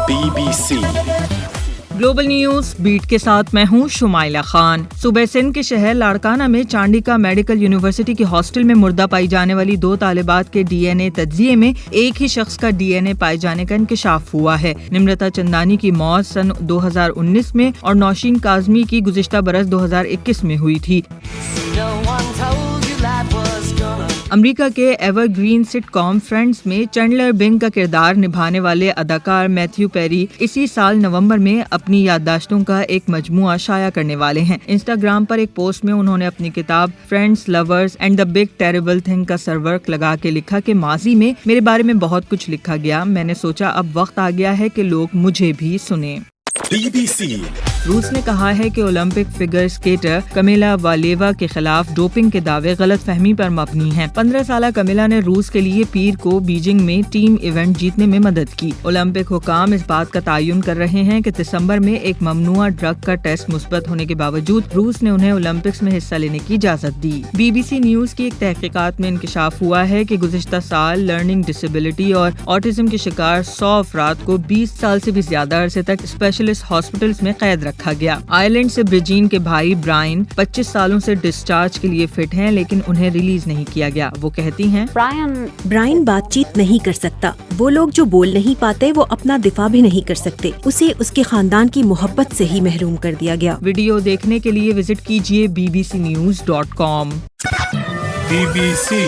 BBC global news beat के साथ मैं हूं शुमाइला खान। सूबे सिंध के शहर लाड़काना में चांडिका मेडिकल यूनिवर्सिटी के हॉस्टल में मुर्दा पाई जाने वाली 2 तालिबात के डीएनए तज्जिये में एक ही शख्स का डीएनए पाए जाने का इंकशाफ हुआ है। निम्रता चंदानी की मौत सन 2019 में और नौशीन काजमी की गुज़िश्ता बरस 2021 में हुई थी। अमेरिका के एवरग्रीन सिटकॉम फ्रेंड्स में चैंडलर बिंग का किरदार निभाने वाले अदाकार मैथ्यू पेरी इसी साल नवंबर में अपनी याददाश्तों का एक मजमुआ शाया करने वाले हैं। इंस्टाग्राम पर एक पोस्ट में उन्होंने अपनी किताब friends, lovers and the big terrible thing का सरवर्क लगा के लिखा कि माजी में मेरे बारे में बहुत कुछ लिखा गया, मैंने सोचा अब वक्त आ गया है कि लोग मुझे भी सुने। BBC रूस ने कहा है कि ओलंपिक फिगर स्केटर कमिला वालेवा के खिलाफ डोपिंग के दावे गलत फहमी पर मबनी हैं। 15 साला कमिला ने रूस के लिए पीर को बीजिंग में टीम इवेंट जीतने में मदद की। ओलंपिक हुकाम इस बात का तयन कर रहे हैं कि दिसंबर में एक ममनुआ ड्रग का टेस्ट मुस्बत होने के बावजूद रूस ने उन्हें ओलंपिक्स में हिस्सा लेने की इजाजत दी। BBC न्यूज की एक तहकीकात में इंकशाफ हुआ है कि गुज़िश्ता साल लर्निंग डिसेबिलिटी और ऑटिज्म के शिकार 100 अफराद को 20 साल से भी ज्यादा अरसे तक स्पेशलिस्ट हॉस्पिटल्स में कैद रखा गया। आयरलैंड से ब्रिजीन के भाई ब्रायन 25 सालों से डिस्चार्ज के लिए फिट हैं, लेकिन उन्हें रिलीज नहीं किया गया। वो कहती हैं, ब्रायन बातचीत नहीं कर सकता। वो लोग जो बोल नहीं पाते वो अपना दिफा भी नहीं कर सकते। उसे उसके खानदान की मोहब्बत से ही महरूम कर दिया गया। वीडियो देखने के लिए विजिट कीजिए bbcnews.com। BBC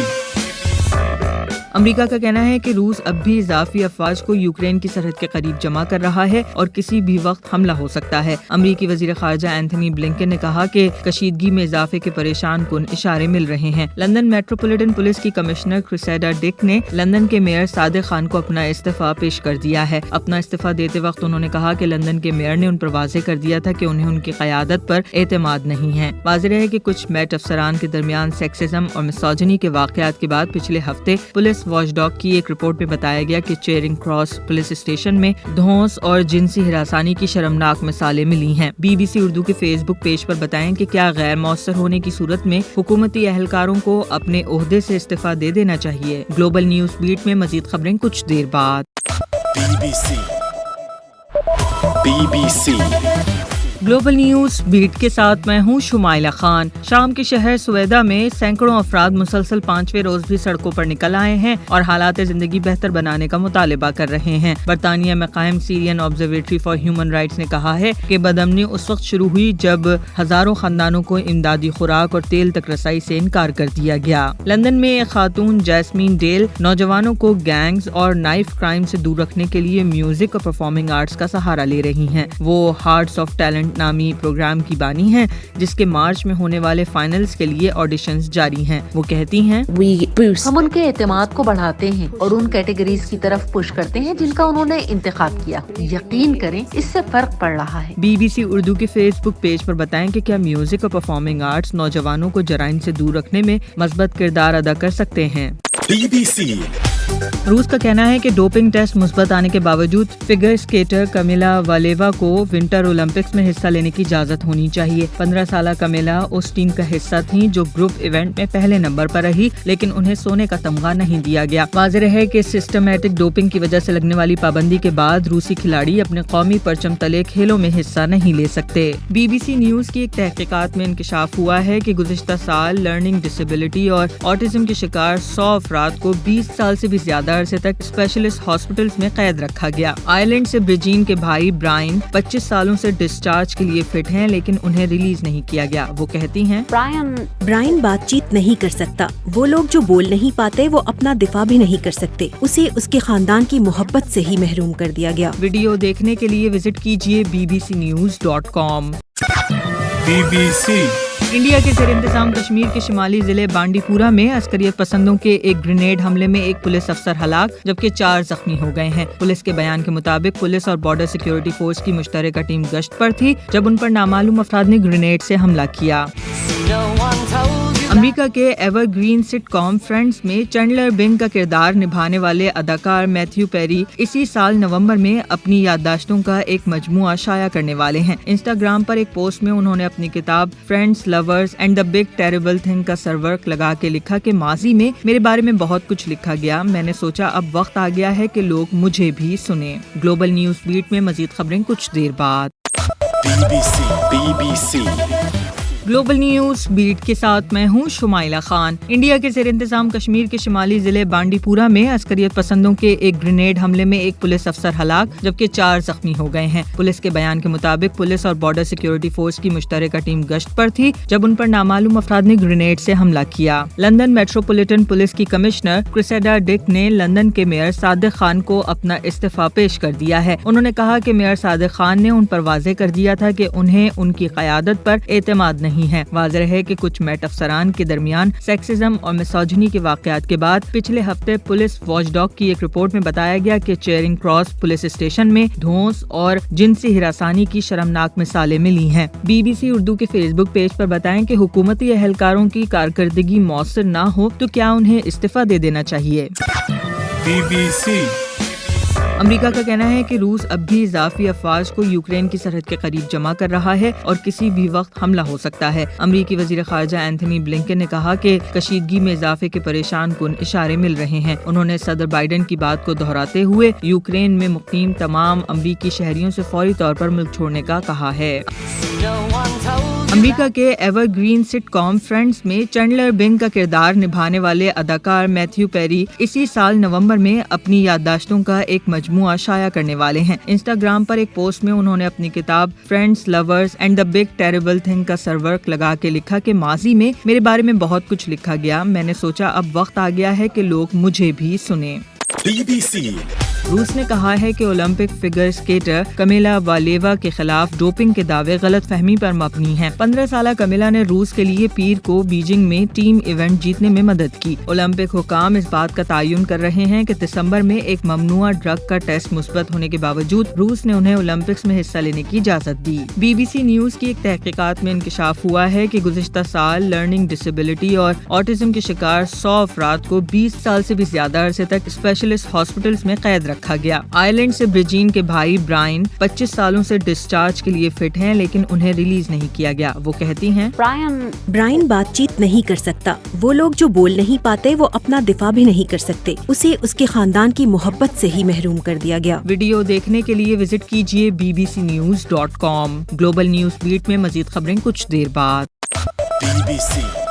अमेरिका का कहना है कि रूस अब भी इजाफी अफवाज को यूक्रेन की सरहद के करीब जमा कर रहा है और किसी भी वक्त हमला हो सकता है। अमेरिकी वजीर खारजा एंथनी ब्लिंकन ने कहा कि कशीदगी में इजाफे के परेशान कुन इशारे मिल रहे हैं। लंदन मेट्रोपॉलिटन पुलिस की कमिश्नर क्रिसेडा डिक ने लंदन के मेयर सादिक खान को अपना इस्तीफा पेश कर दिया है। अपना इस्तीफा देते वक्त उन्होंने कहा कि लंदन के मेयर ने उन पर वाज़ेह कर दिया था कि उन्हें उनकी क़यादत पर एतमाद नहीं है। वाज़ेह है कि कुछ मेट अफसरान के दरमियान सेक्सिज्म और मिसोजिनी के वाक़यात के बाद पिछले हफ्ते पुलिस वॉचडॉग की एक रिपोर्ट में बताया गया कि चेरिंग क्रॉस पुलिस स्टेशन में धौंस और जिनसी हिरासानी की शर्मनाक मिसालें मिली हैं। BBC उर्दू के फेसबुक पेज पर बताएं कि क्या गैर मौसर होने की सूरत में हुकूमती एहलकारों को अपने ओहदे से इस्तीफा दे देना चाहिए। ग्लोबल न्यूज बीट में मजीद खबरें कुछ देर बाद। BBC ग्लोबल न्यूज बीट के साथ मैं हूं शुमाइला खान। शाम के शहर सुवेदा में सैकड़ों अफराद मुसलसल 5वें रोज भी सड़कों पर निकल आए हैं और हालात जिंदगी बेहतर बनाने का मुतालिबा कर रहे हैं। बरतानिया में कायम Syrian observatory for human rights ने कहा है कि बदअमनी उस वक्त शुरू हुई जब हजारों खानदानों को इमदादी खुराक और तेल तक रसाई से इनकार कर दिया गया। लंदन में एक खातून जैस्मीन डेल नौजवानों को गैंग्स और नाइफ क्राइम से दूर रखने के लिए म्यूजिक और परफॉर्मिंग आर्ट्स का सहारा ले रही हैं। वो हार्ट्स ऑफ टैलेंट नामी प्रोग्राम की बानी हैं, जिसके मार्च में होने वाले फाइनल्स के लिए ऑडिशंस जारी हैं। वो कहती हैं, हम उनके एतमाद को बढ़ाते हैं और उन कैटेगरीज की तरफ पुश करते हैं जिनका उन्होंने इंतखाब किया। यकीन करें इससे फर्क पड़ रहा है। BBC उर्दू के फेसबुक पेज पर बताएं कि क्या म्यूजिक और परफॉर्मिंग आर्ट्स नौजवानों को जराइम से दूर रखने में मस्बत किरदार अदा कर सकते हैं। BBC रूस का कहना है कि डोपिंग टेस्ट मुस्बत आने के बावजूद फिगर स्केटर कमिला वालेवा को विंटर ओलंपिक्स में हिस्सा लेने की इजाजत होनी चाहिए। 15 साला कमिला उस टीम का हिस्सा थी जो ग्रुप इवेंट में पहले नंबर पर रही, लेकिन उन्हें सोने का तमगा नहीं दिया गया। वाज़ेह है कि सिस्टमैटिक डोपिंग की वजह से लगने वाली पाबंदी के बाद रूसी खिलाड़ी अपने कौमी परचम तले खेलों में हिस्सा नहीं ले सकते। BBC न्यूज की एक तहकीकात में इंकशाफ हुआ है कि गुज़िश्ता साल लर्निंग डिसेबिलिटी और ऑटिज्म के शिकार 100 अफराद को 20 साल से भी ज्यादा अरसे तक स्पेशलिस्ट हॉस्पिटल्स में कैद रखा गया। आयरलैंड से ब्रिजीन के भाई ब्रायन 25 सालों से डिस्चार्ज के लिए फिट हैं, लेकिन उन्हें रिलीज नहीं किया गया। वो कहती हैं, ब्रायन बातचीत नहीं कर सकता। वो लोग जो बोल नहीं पाते वो अपना दिफा भी नहीं कर सकते। उसे उसके खानदान की मोहब्बत से ही महरूम कर दिया गया। वीडियो देखने के लिए विजिट कीजिए bbcnews.com। BBC इंडिया के ज़ेर इंतजाम कश्मीर के शिमाली जिले बांडीपुरा में अस्करियत पसंदों के एक ग्रेनेड हमले में एक पुलिस अफसर हलाक जबकि 4 जख्मी हो गए हैं। पुलिस के बयान के मुताबिक पुलिस और बॉर्डर सिक्योरिटी फोर्स की मुश्तरका टीम गश्त पर थी जब उन पर नामालूम अफराद ने ग्रेनेड से हमला किया। امریکہ کے ایور گرین سٹ کام فرینڈز میں چینڈلر بنگ کا کردار نبھانے والے اداکار میتھیو پیری اسی سال نومبر میں اپنی یادداشتوں کا ایک مجموعہ شائع کرنے والے ہیں۔ انسٹاگرام پر ایک پوسٹ میں انہوں نے اپنی کتاب friends, lovers and the big terrible thing کا سرورق لگا کے لکھا کہ ماضی میں میرے بارے میں بہت کچھ لکھا گیا، میں نے سوچا اب وقت آ گیا ہے کہ لوگ مجھے بھی سنیں۔ گلوبل نیوز بیٹ میں مزید خبریں کچھ دیر بعد۔ BBC گلوبل نیوز بیٹ کے ساتھ میں ہوں شمائلہ خان۔ انڈیا کے زیر انتظام کشمیر کے شمالی ضلع بانڈی پورہ میں عسکریت پسندوں کے ایک گرینیڈ حملے میں ایک پولیس افسر ہلاک جبکہ 4 زخمی ہو گئے ہیں۔ پولیس کے بیان کے مطابق پولیس اور بارڈر سیکیورٹی فورس کی مشترکہ ٹیم گشت پر تھی جب ان پر نامعلوم افراد نے گرینیڈ سے حملہ کیا۔ لندن میٹروپولیٹن پولیس کی کمشنر کریسیڈا ڈک نے لندن کے میئر صادق خان کو اپنا استعفیٰ پیش کر دیا ہے۔ انہوں نے کہا کہ میئر صادق خان نے ان پر واضح کر دیا تھا کہ انہیں ان کی قیادت پر اعتماد نہیں ہے۔ واضح ہے کہ کچھ میٹ افسران کے درمیان سیکسزم اور میسوجنی کے واقعات کے بعد پچھلے ہفتے پولیس واچ ڈاگ کی ایک رپورٹ میں بتایا گیا کہ چیئرنگ کراس پولیس اسٹیشن میں دھونس اور جنسی ہراسانی کی شرمناک مثالیں ملی ہیں۔ BBC اردو کے فیس بک پیج پر بتائیں کہ حکومتی اہلکاروں کی کارکردگی مؤثر نہ ہو تو کیا انہیں استعفیٰ دے دینا چاہیے۔ BBC امریکہ کا کہنا ہے کہ روس اب بھی اضافی افواج کو یوکرین کی سرحد کے قریب جمع کر رہا ہے اور کسی بھی وقت حملہ ہو سکتا ہے۔ امریکی وزیر خارجہ اینتھنی بلنکن نے کہا کہ کشیدگی میں اضافے کے پریشان کن اشارے مل رہے ہیں۔ انہوں نے صدر بائیڈن کی بات کو دہراتے ہوئے یوکرین میں مقیم تمام امریکی شہریوں سے فوری طور پر ملک چھوڑنے کا کہا ہے۔ امریکہ کے ایور گرین سٹ کام فرینڈز میں چینڈلر بنگ کا کردار نبھانے والے اداکار میتھیو پیری اسی سال نومبر میں اپنی یادداشتوں کا ایک مجموعہ شائع کرنے والے ہیں۔ انسٹاگرام پر ایک پوسٹ میں انہوں نے اپنی کتاب friends, lovers and the big terrible thing کا سرورق لگا کے لکھا کہ ماضی میں میرے بارے میں بہت کچھ لکھا گیا، میں نے سوچا اب وقت آ گیا ہے کہ لوگ مجھے بھی سنیں۔ BBC روس نے کہا ہے کہ اولمپک فگر اسکیٹر کمیلا والیوا کے خلاف ڈوپنگ کے دعوے غلط فہمی پر مبنی ہیں۔ 15 سالہ کمیلا نے روس کے لیے پیر کو بیجنگ میں ٹیم ایونٹ جیتنے میں مدد کی۔ اولمپک حکام اس بات کا تعین کر رہے ہیں کہ دسمبر میں ایک ممنوعہ ڈرگ کا ٹیسٹ مثبت ہونے کے باوجود روس نے انہیں اولمپکس میں حصہ لینے کی اجازت دی۔ BBC نیوز کی ایک تحقیقات میں انکشاف ہوا ہے کہ گزشتہ سال لرننگ ڈسیبلٹی اور آٹزم کے شکار 100 افراد کو 20 سال سے بھی زیادہ عرصے تک اسپیشلسٹ ہاسپٹلز میں قید رکھا گیا۔ آئرلینڈ سے برجین کے بھائی برائن 25 سالوں سے ڈسچارج کے لیے فٹ ہیں لیکن انہیں ریلیز نہیں کیا گیا۔ وہ کہتی ہیں برائن بات چیت نہیں کر سکتا، وہ لوگ جو بول نہیں پاتے وہ اپنا دفاع بھی نہیں کر سکتے، اسے اس کے خاندان کی محبت سے ہی محروم کر دیا گیا۔ ویڈیو دیکھنے کے لیے وزٹ کیجیے bbcnews.com۔ گلوبل نیوز بیٹ میں مزید خبریں کچھ دیر بعد۔ BBC